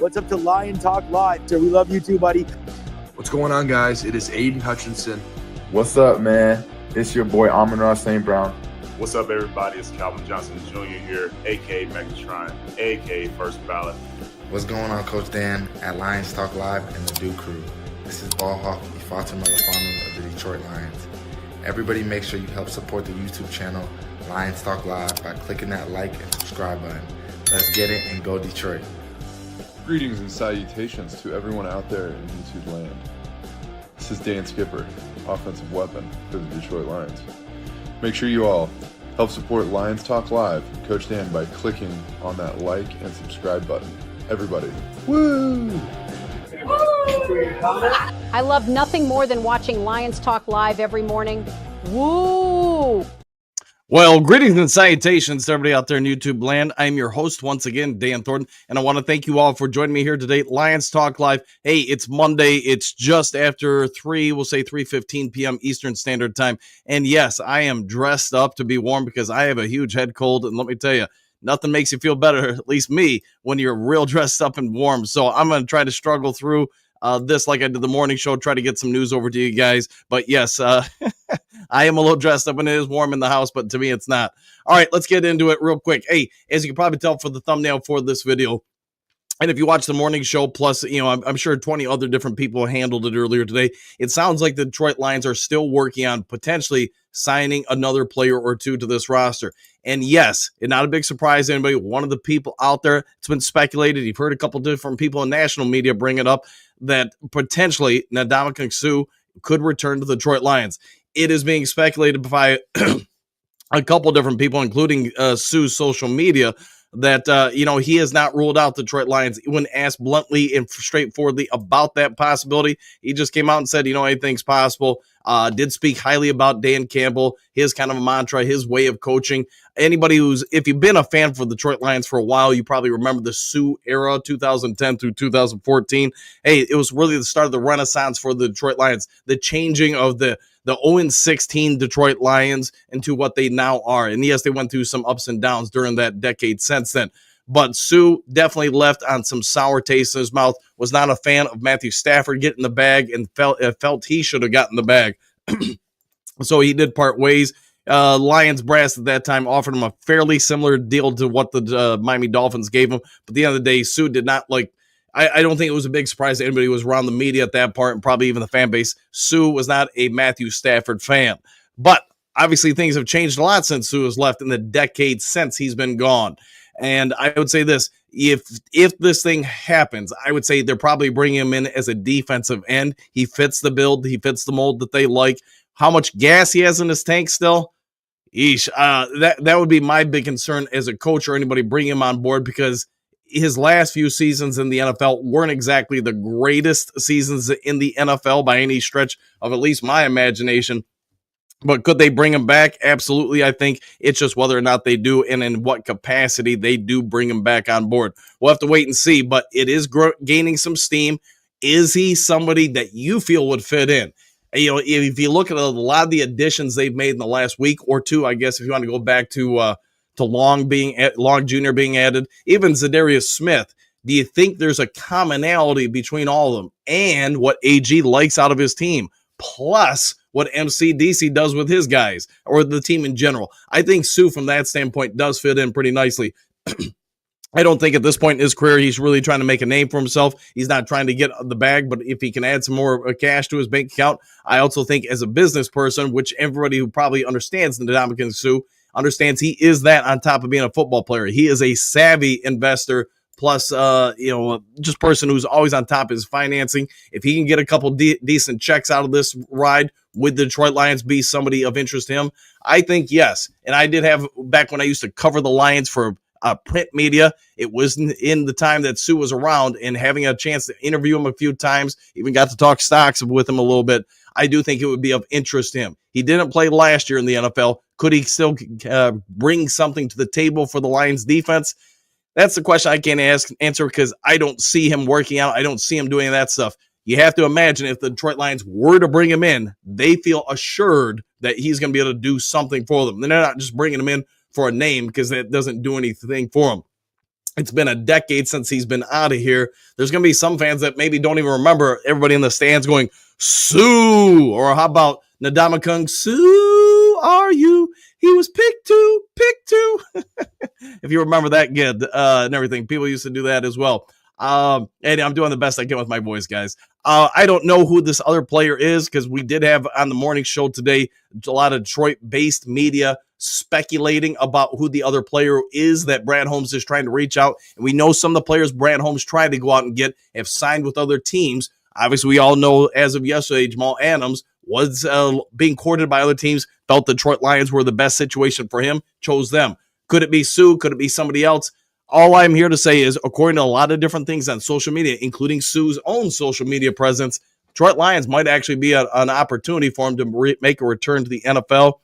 What's up to Lion Talk Live? So we love you too, buddy. What's going on, guys? It is Aiden Hutchinson. What's up, man? It's your boy Amon-Ra St. Brown. What's up, everybody? It's Calvin Johnson Jr. here, a.k.a. Megatron, a.k.a. First Ballot. What's going on, Coach Dan at Lions Talk Live and the Duke Crew? This is Ball Hawk Ifeatu Melifonwu of the Detroit Lions. Everybody make sure you help support the YouTube channel Lions Talk Live by clicking that like and subscribe button. Let's get it and go Detroit. Greetings and salutations to everyone out there in YouTube land. This is Dan Skipper, offensive weapon for the Detroit Lions. Make sure you all help support Lions Talk Live and Coach Dan by clicking on that like and subscribe button. Everybody, woo! I love nothing more than watching Lions Talk Live every morning. Woo! Well, greetings and salutations to everybody out there in YouTube land. I'm your host once again, Dan Thornton, and I want to thank you all for joining me here today, Lions Talk Live. Hey, it's Monday. It's just after 3:15 p.m. Eastern Standard Time. And yes, I am dressed up to be warm because I have a huge head cold. And let me tell you, nothing makes you feel better, at least me, when you're real dressed up and warm. So I'm going to try to struggle through this like I did the morning show, try to get some news over to you guys. But yes, I am a little dressed up and it is warm in the house, but to me, it's not. All right, let's get into it real quick. Hey, as you can probably tell for the thumbnail for this video, and if you watch the morning show, plus, I'm sure 20 other different people handled it earlier today, it sounds like the Detroit Lions are still working on potentially signing another player or two to this roster. And yes, it's not a big surprise to anybody. One of the people out there, it's been speculated, you've heard a couple different people in national media bring it up, that potentially Ndamukong could return to the Detroit Lions. It is being speculated by a couple different people, including Sue's social media, that, he has not ruled out the Detroit Lions. When asked bluntly and straightforwardly about that possibility, he just came out and said, anything's possible. Did speak highly about Dan Campbell, his kind of a mantra, his way of coaching. Anybody if you've been a fan for the Detroit Lions for a while, you probably remember the Sue era, 2010 through 2014. Hey, it was really the start of the renaissance for the Detroit Lions, the changing of the 0-16 Detroit Lions into what they now are. And yes, they went through some ups and downs during that decade since then. But Sue definitely left on some sour taste in his mouth, was not a fan of Matthew Stafford getting the bag and felt he should have gotten the bag. So he did part ways. Lions brass at that time offered him a fairly similar deal to what the Miami Dolphins gave him. But at the end of the day, Sue did not I don't think it was a big surprise to anybody who was around the media at that part and probably even the fan base. Sue was not a Matthew Stafford fan. But obviously things have changed a lot since Sue has left in the decade since he's been gone. And I would say this, if this thing happens, I would say they're probably bringing him in as a defensive end. He fits the build. He fits the mold that they like. How much gas he has in his tank still? Eesh. That would be my big concern as a coach or anybody bringing him on board, because his last few seasons in the NFL weren't exactly the greatest seasons in the NFL by any stretch of at least my imagination. But could they bring him back? Absolutely. I think it's just whether or not they do and in what capacity they do bring him back on board. We'll have to wait and see, but it is gaining some steam. Is he somebody that you feel would fit in? If you look at a lot of the additions they've made in the last week or two, I guess if you want to go back to Long Jr. being added, even Zadarius Smith, do you think there's a commonality between all of them and what AG likes out of his team, plus what MCDC does with his guys or the team in general? I think Sue, from that standpoint, does fit in pretty nicely. I don't think at this point in his career he's really trying to make a name for himself. He's not trying to get the bag, but if he can add some more cash to his bank account, I also think as a business person, which everybody who probably understands the Ndamukong Sue understands, he is that on top of being a football player. He is a savvy investor, plus, just person who's always on top of his financing. If he can get a couple decent checks out of this ride, would the Detroit Lions be somebody of interest to him? I think yes. And I did have, back when I used to cover the Lions for print media, it was in the time that Sue was around, and having a chance to interview him a few times, even got to talk stocks with him a little bit, I do think it would be of interest to him. He didn't play last year in the NFL. Could he still bring something to the table for the Lions defense? That's the question I can't answer, because I don't see him working out. I don't see him doing that stuff. You have to imagine if the Detroit Lions were to bring him in, they feel assured that he's going to be able to do something for them. They're not just bringing him in for a name, because that doesn't do anything for him. It's been a decade since he's been out of here. There's going to be some fans that maybe don't even remember everybody in the stands going, Sue, or how about Ndamukong, Sue, are you? He was picked two. If you remember that kid and everything, people used to do that as well. And I'm doing the best I can with my voice, guys. I don't know who this other player is because we did have on the morning show today a lot of Detroit-based media speculating about who the other player is that Brad Holmes is trying to reach out. And we know some of the players Brad Holmes tried to go out and get have signed with other teams. Obviously, we all know as of yesterday, Jamal Adams was being courted by other teams, felt the Detroit Lions were the best situation for him, chose them. Could it be Sue? Could it be somebody else? All I'm here to say is, according to a lot of different things on social media, including Sue's own social media presence, Detroit Lions might actually be an opportunity for him to make a return to the NFL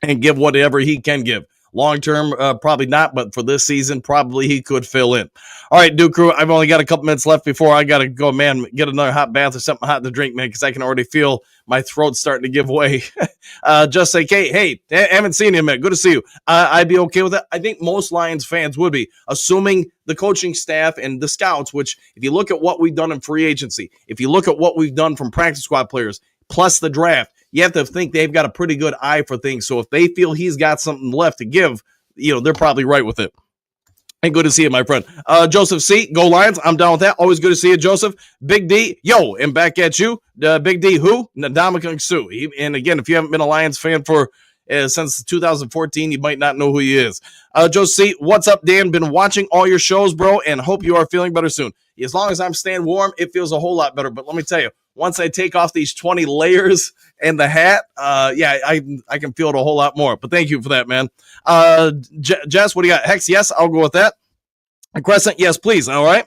and give whatever he can give. Long term, probably not, but for this season, probably he could fill in. All right, Duke Crew, I've only got a couple minutes left before I got to go, man, get another hot bath or something hot to drink, man, because I can already feel my throat starting to give way. Just say, hey, I haven't seen you, man. Good to see you. I'd be okay with that. I think most Lions fans would be, assuming the coaching staff and the scouts, which if you look at what we've done in free agency, if you look at what we've done from practice squad players, plus the draft, you have to think they've got a pretty good eye for things. So if they feel he's got something left to give, they're probably right with it. And good to see you, my friend. Joseph C., go Lions. I'm down with that. Always good to see you, Joseph. Big D, yo, and back at you. Big D, who? Ndamukong Suh. And again, if you haven't been a Lions fan for since 2014, you might not know who he is. Joseph C., what's up, Dan? Been watching all your shows, bro, and hope you are feeling better soon. As long as I'm staying warm, it feels a whole lot better. But let me tell you, once I take off these 20 layers and the hat, I can feel it a whole lot more. But thank you for that, man. Jess, what do you got? Hex, yes, I'll go with that. Crescent, yes, please. All right.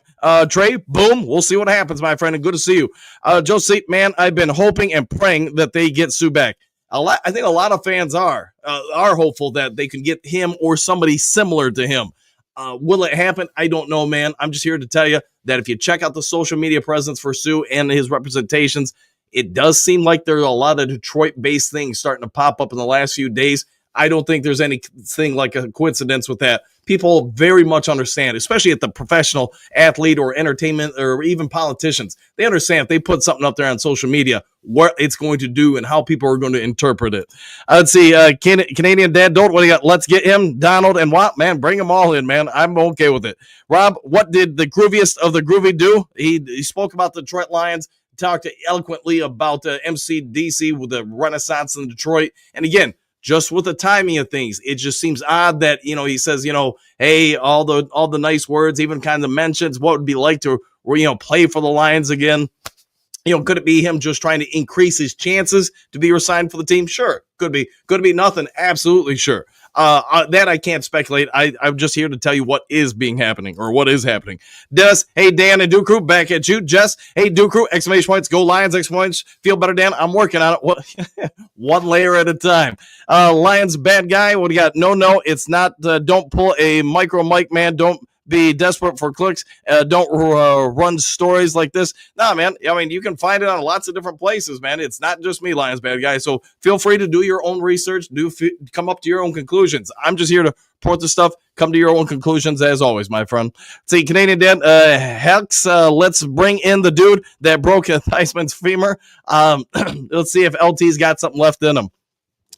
Trey, boom. We'll see what happens, my friend. And good to see you. Josie, man, I've been hoping and praying that they get Sue back. I think a lot of fans are hopeful that they can get him or somebody similar to him. Will it happen? I don't know, man. I'm just here to tell you that if you check out the social media presence for Sue and his representations, it does seem like there's a lot of Detroit-based things starting to pop up in the last few days. I don't think there's anything like a coincidence with that. People very much understand, especially at the professional athlete or entertainment or even politicians. They understand if they put something up there on social media, what it's going to do and how people are going to interpret it. Let's see. Canadian Dad Dolt, what do you got? Let's get him. Donald and Watt, man, bring them all in, man. I'm okay with it. Rob, what did the grooviest of the groovy do? He spoke about the Detroit Lions, talked eloquently about MCDC with the Renaissance in Detroit. And again, just with the timing of things, it just seems odd that, he says, hey, all the nice words, even kind of mentions what it would be like to, play for the Lions again. Could it be him just trying to increase his chances to be resigned for the team? Sure. Could be. Could it be nothing? Absolutely sure. That I can't speculate. I'm just here to tell you what is happening. Des, hey, Dan and Duke Crew, back at you. Jess, hey, Duke Crew, exclamation points, go Lions, exclamation points. Feel better, Dan? I'm working on it. One layer at a time. Lions, bad guy. What do you got? No, it's not. Don't pull a micro mic, man. Don't be desperate for clicks. Don't run stories like this. Nah, man. I mean, you can find it on lots of different places, man. It's not just me, Lions bad guy. So feel free to do your own research. Come up to your own conclusions. I'm just here to report the stuff. Come to your own conclusions as always, my friend. See, Canadian Dad, Hex, let's bring in the dude that broke Theismann's femur. Let's see if LT's got something left in him.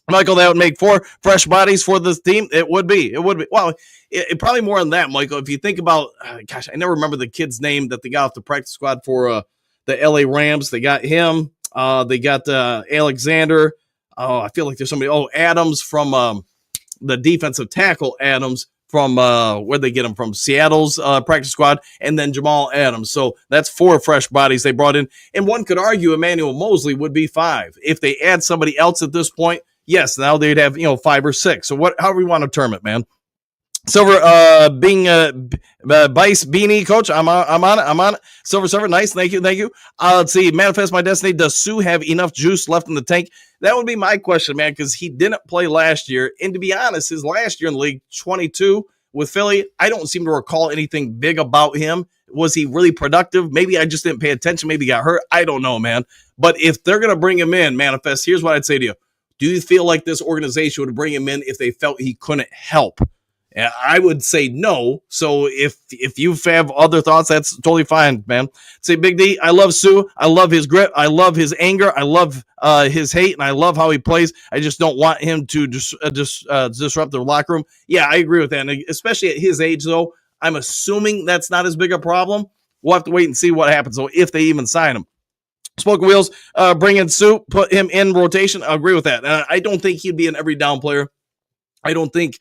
Michael, that would make 4 fresh bodies for this team. It would be. Well, it probably more than that, Michael. If you think about, I never remember the kid's name that they got off the practice squad for the LA Rams. They got him. They got Alexander. Oh, I feel like there's somebody. Oh, Adams from the defensive tackle. Adams from where'd they get him from? Seattle's practice squad, and then Jamal Adams. So that's 4 fresh bodies they brought in. And one could argue Emmanuel Mosley would be 5 if they add somebody else at this point. Yes, now they'd have 5 or 6. So however you want to term it, man. Silver, being Bice Beanie coach. I'm on it. Silver Server, nice. Thank you. Let's see. Manifest my destiny. Does Sue have enough juice left in the tank? That would be my question, man, because he didn't play last year. And to be honest, his last year in the league, 22 with Philly, I don't seem to recall anything big about him. Was he really productive? Maybe I just didn't pay attention. Maybe he got hurt. I don't know, man. But if they're going to bring him in, Manifest, here's what I'd say to you. Do you feel like this organization would bring him in if they felt he couldn't help? I would say no. So if you have other thoughts, that's totally fine, man. Say Big D, I love Sue. I love his grit. I love his anger. I love his hate, and I love how he plays. I just don't want him to disrupt the locker room. Yeah, I agree with that, and especially at his age, though. I'm assuming that's not as big a problem. We'll have to wait and see what happens, though, if they even sign him. Spoken Wheels, bring in Sue, put him in rotation. I agree with that. I don't think he'd be an every down player. I don't think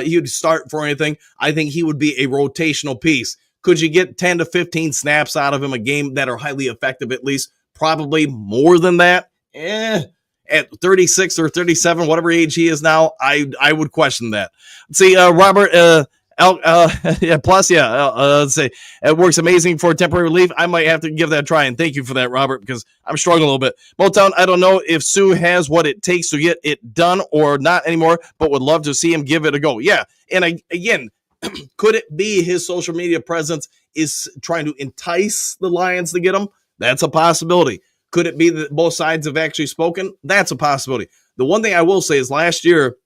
he would start for anything. I think he would be a rotational piece. Could you get 10 to 15 snaps out of him a game that are highly effective at least? Probably more than that. At 36 or 37, whatever age he is now, I would question that. Let's see, Robert... let's say it works amazing for temporary relief. I might have to give that a try, and thank you for that, Robert, because I'm struggling a little bit. Motown, I don't know if Sue has what it takes to get it done or not anymore, but would love to see him give it a go. Yeah, and again, could it be his social media presence is trying to entice the Lions to get him? That's a possibility. Could it be that both sides have actually spoken? That's a possibility. The one thing I will say is last year,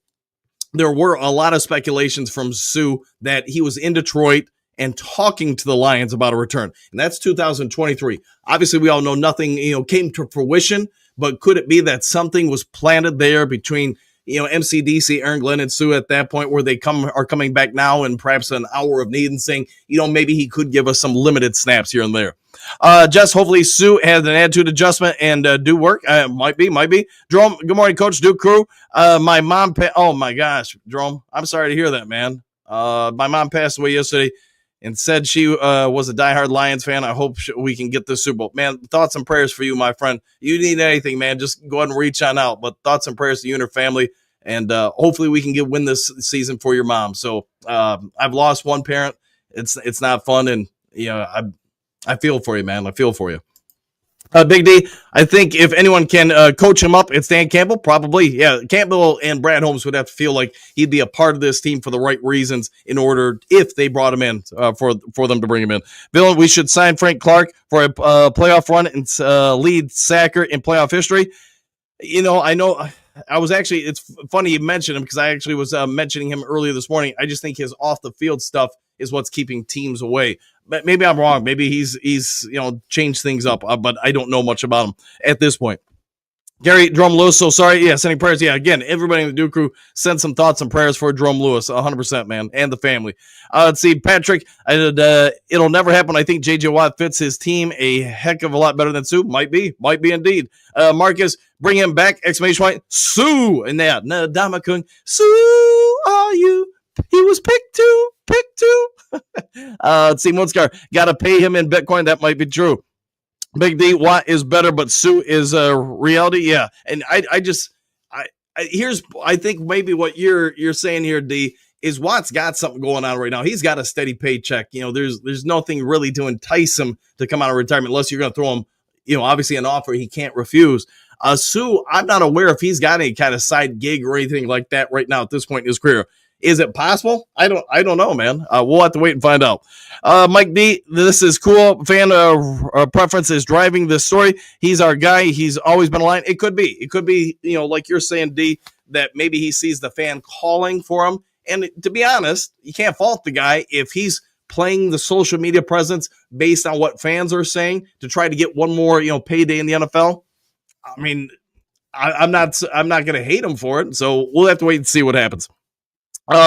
there were a lot of speculations from Sue that he was in Detroit and talking to the Lions about a return. And that's 2023. Obviously, we all know nothing, came to fruition, but could it be that something was planted there between, MCDC, Aaron Glenn, and Sue at that point where they are coming back now and perhaps an hour of need and saying, maybe he could give us some limited snaps here and there. Just hopefully Sue has an attitude adjustment and do work. Might be. Jerome, good morning, Coach, Duke Crew. My mom, oh my gosh, Jerome, I'm sorry to hear that, man. My mom passed away yesterday and said she was a diehard Lions fan. I hope we can get this Super Bowl. Man, thoughts and prayers for you, my friend. You need anything, man, just go ahead and reach on out. But thoughts and prayers to you and her family. And hopefully we can win this season for your mom. So I've lost one parent. It's not fun. And, I feel for you, man. I feel for you. Big D, I think if anyone can coach him up, it's Dan Campbell. Probably. Yeah, Campbell and Brad Holmes would have to feel like he'd be a part of this team for the right reasons in order, if they brought him in, for them to bring him in. Villain, we should sign Frank Clark for a playoff run and lead sacker in playoff history. I know I was actually, it's funny you mentioned him because I actually was mentioning him earlier this morning. I just think his off the field stuff is what's keeping teams away. But maybe I'm wrong. Maybe he's changed things up, but I don't know much about him at this point. Gary Drum Lewis, so sorry. Yeah, sending prayers. Yeah, again, everybody in the Duke Crew, send some thoughts and prayers for Drum Lewis, 100%, man, and the family. Let's see, Patrick, it'll never happen. I think J.J. Watt fits his team a heck of a lot better than Sue. Might be indeed. Marcus, bring him back, exclamation point, Sue, and that, Ndamukong, Sue, are you? He was picked two. Let's see, Moonscar, got to pay him in Bitcoin. That might be true. Big D, Watt is better, but Sue is a reality. Yeah, and I think maybe what you're saying here, D, is Watt's got something going on right now. He's got a steady paycheck. There's nothing really to entice him to come out of retirement unless you're going to throw him, obviously an offer he can't refuse. Sue, I'm not aware if he's got any kind of side gig or anything like that right now at this point in his career. Is it possible? I don't know, man. We'll have to wait and find out. Mike D, this is cool. Fan preference is driving this story. He's our guy. He's always been a Lion. It could be, like you're saying, D, that maybe he sees the fan calling for him. And to be honest, you can't fault the guy if he's playing the social media presence based on what fans are saying to try to get one more, payday in the NFL. I mean, I'm not going to hate him for it. So we'll have to wait and see what happens.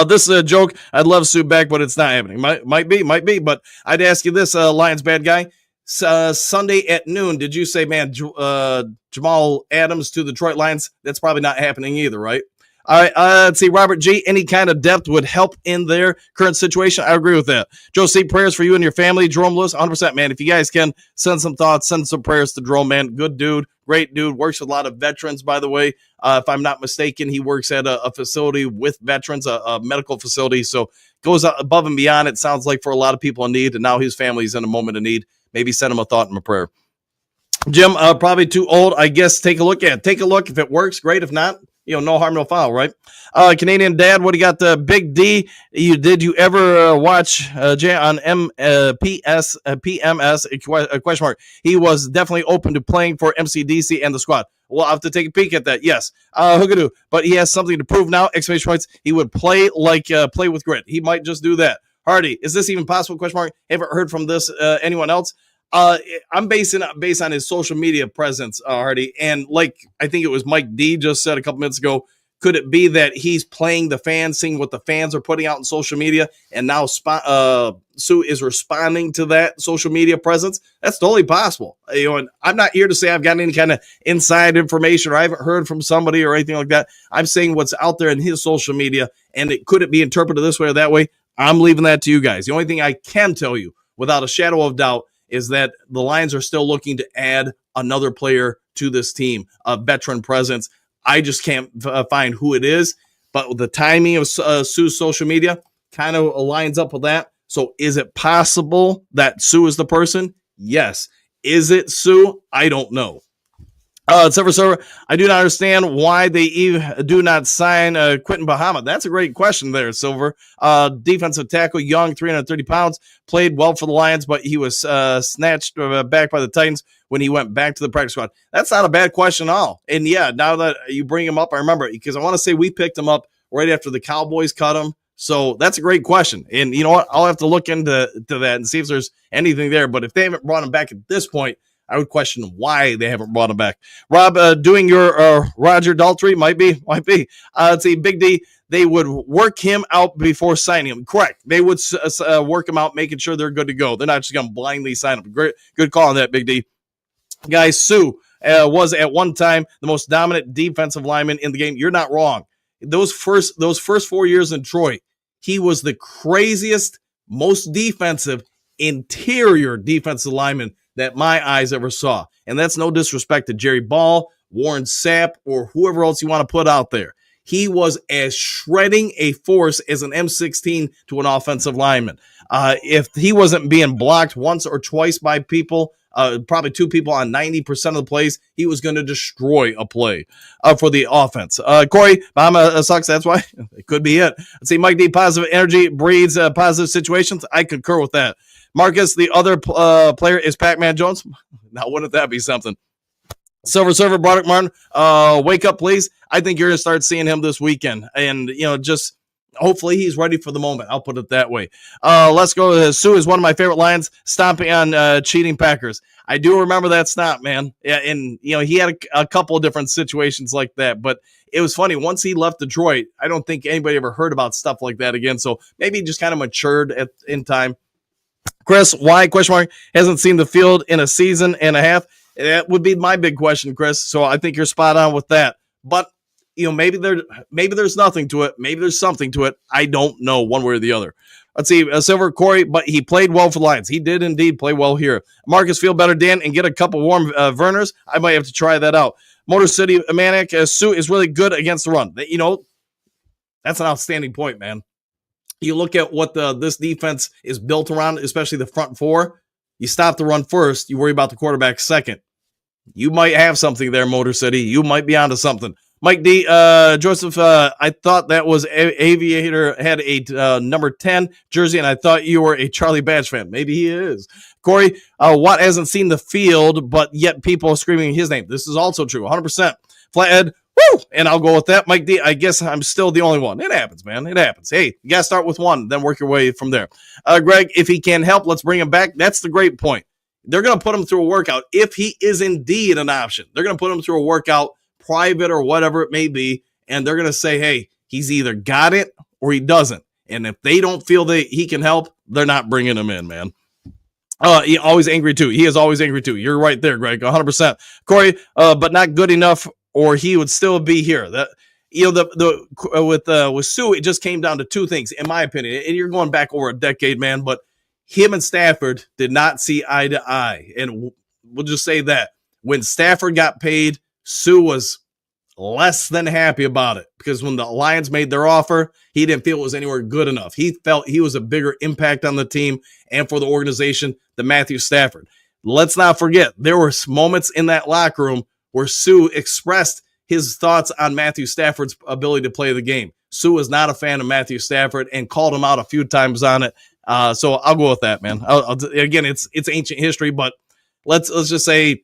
This is a joke. I'd love Sue back, but it's not happening. Might be. But I'd ask you this, Lions bad guy. Sunday at noon, did you say, man, Jamal Adams to the Detroit Lions? That's probably not happening either, right? All right, let's see, Robert G. Any kind of depth would help in their current situation. I agree with that. Joe C. Prayers for you and your family. Jerome Lewis, 100%, man. If you guys can send some thoughts, send some prayers to Jerome, man. Good dude, great dude. Works with a lot of veterans, by the way. If I'm not mistaken, he works at a facility with veterans, a medical facility. So goes above and beyond, it sounds like, for a lot of people in need. And now his family's in a moment of need. Maybe send him a thought and a prayer. Jim, probably too old. I guess take a look. If it works, great. If not, no harm, no foul, right? Canadian Dad, what do you got? The Big D. Did you ever watch Jay on PMS? A question mark. He was definitely open to playing for MCDC and the squad. We'll have to take a peek at that. Yes, Hookadoo, but he has something to prove now! Exclamation points. He would play play with grit. He might just do that. Hardy, is this even possible? Question mark. Haven't heard from this. Anyone else? I'm based on his social media presence, Hardy, and like I think it was Mike D just said a couple minutes ago. Could it be that he's playing the fans, seeing what the fans are putting out in social media, and now Sue is responding to that social media presence? That's totally possible. And I'm not here to say I've got any kind of inside information or I haven't heard from somebody or anything like that. I'm saying what's out there in his social media, and could it be interpreted this way or that way? I'm leaving that to you guys. The only thing I can tell you, without a shadow of doubt, is that the Lions are still looking to add another player to this team, a veteran presence. I just can't find who it is, but the timing of Sue's social media kind of lines up with that. So is it possible that Sue is the person? Yes. Is it Sue? I don't know. Server, I do not understand why they even do not sign Quentin Bahama. That's a great question there, Silver. Defensive tackle, young, 330 pounds, played well for the Lions, but he was snatched back by the Titans when he went back to the practice squad. That's not a bad question at all. And yeah, now that you bring him up, I remember it because I want to say we picked him up right after the Cowboys cut him. So that's a great question. And you know what? I'll have to look into that and see if there's anything there. But if they haven't brought him back at this point, I would question why they haven't brought him back. Rob, doing your Roger Daltrey might be. Let's see, Big D, they would work him out before signing him. Correct. They would work him out, making sure they're good to go. They're not just going to blindly sign him. Great, good call on that, Big D. Guys, Sue was at one time the most dominant defensive lineman in the game. You're not wrong. Those first 4 years in Detroit, he was the craziest, most defensive, interior defensive lineman that my eyes ever saw. And that's no disrespect to Jerry Ball, Warren Sapp, or whoever else you want to put out there. He was as shredding a force as an M16 to an offensive lineman. If he wasn't being blocked once or twice by people, probably two people on 90% of the plays, he was going to destroy a play for the offense. Corey, Bahama sucks. That's why. It could be it. Let's see, Mike D, positive energy breeds positive situations. I concur with that. Marcus, the other player is Pac-Man Jones. Now, wouldn't that be something? Silver Server, Broderick Martin, wake up, please. I think you're going to start seeing him this weekend. And, just hopefully he's ready for the moment. I'll put it that way. Let's go. Sue is one of my favorite lines, stomping on cheating Packers. I do remember that stomp, man. Yeah, and, he had a couple of different situations like that. But it was funny. Once he left Detroit, I don't think anybody ever heard about stuff like that again. So maybe he just kind of matured in time. Chris, why, question mark, hasn't seen the field in a season and a half? That would be my big question, Chris. So I think you're spot on with that. But, maybe there's nothing to it. Maybe there's something to it. I don't know one way or the other. Let's see, Silver, Corey, but he played well for the Lions. He did indeed play well here. Marcus, feel better, Dan, and get a couple warm Verners. I might have to try that out. Motor City Maniac, Sue is really good against the run. That's an outstanding point, man. You look at what this defense is built around, especially the front four. You stop the run first. You worry about the quarterback second. You might have something there, Motor City. You might be onto something. Mike D, Joseph, I thought that was Aviator had a number 10 jersey, and I thought you were a Charlie Batch fan. Maybe he is. Corey, Watt hasn't seen the field, but yet people are screaming his name. This is also true, 100%. Flathead, woo! And I'll go with that. Mike D, I guess I'm still the only one. It happens, man. It happens. Hey, you got to start with one, then work your way from there. Greg, if he can help, let's bring him back. That's the great point. They're going to put him through a workout. If he is indeed an option, they're going to put him through a workout, private or whatever it may be, and they're going to say, hey, he's either got it or he doesn't. And if they don't feel that he can help, they're not bringing him in, man. He always angry too. He is always angry too. You're right there, Greg, 100%. Corey, but not good enough, or he would still be here. That with Sue, it just came down to two things, in my opinion. And you're going back over a decade, man. But him and Stafford did not see eye to eye, and we'll just say that when Stafford got paid, Sue was less than happy about it because when the Lions made their offer, he didn't feel it was anywhere good enough. He felt he was a bigger impact on the team and for the organization than Matthew Stafford. Let's not forget, there were moments in that locker room where Sue expressed his thoughts on Matthew Stafford's ability to play the game. Sue is not a fan of Matthew Stafford and called him out a few times on it. So I'll go with that, man. Again, it's ancient history, but let's just say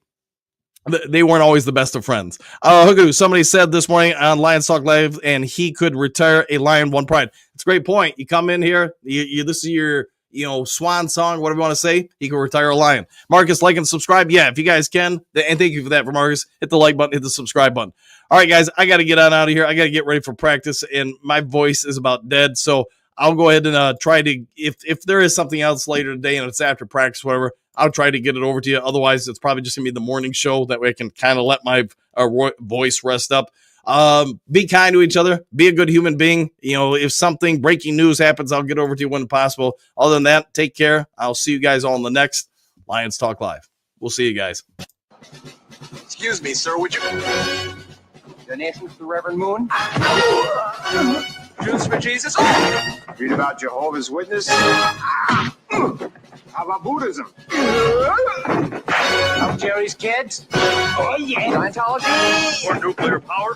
they weren't always the best of friends. Somebody said this morning on Lions Talk Live, and he could retire a Lion One Pride. It's a great point. You come in here, this is your swan song, whatever you want to say. He could retire a Lion. Marcus, like and subscribe. Yeah, if you guys can, and thank you for that, for Marcus. Hit the like button, hit the subscribe button. All right, guys, I got to get on out of here. I got to get ready for practice, and my voice is about dead. So I'll go ahead and try to, if there is something else later today and it's after practice, whatever, I'll try to get it over to you. Otherwise, it's probably just going to be the morning show. That way I can kind of let my voice rest up. Be kind to each other. Be a good human being. If something breaking news happens, I'll get over to you when possible. Other than that, take care. I'll see you guys all in the next Lions Talk Live. We'll see you guys. Excuse me, sir. Would you... Donations to the Reverend Moon? Jews for Jesus? Read about Jehovah's Witness? How about Buddhism? How Jerry's kids? Oh, yeah. Scientology? Or nuclear power?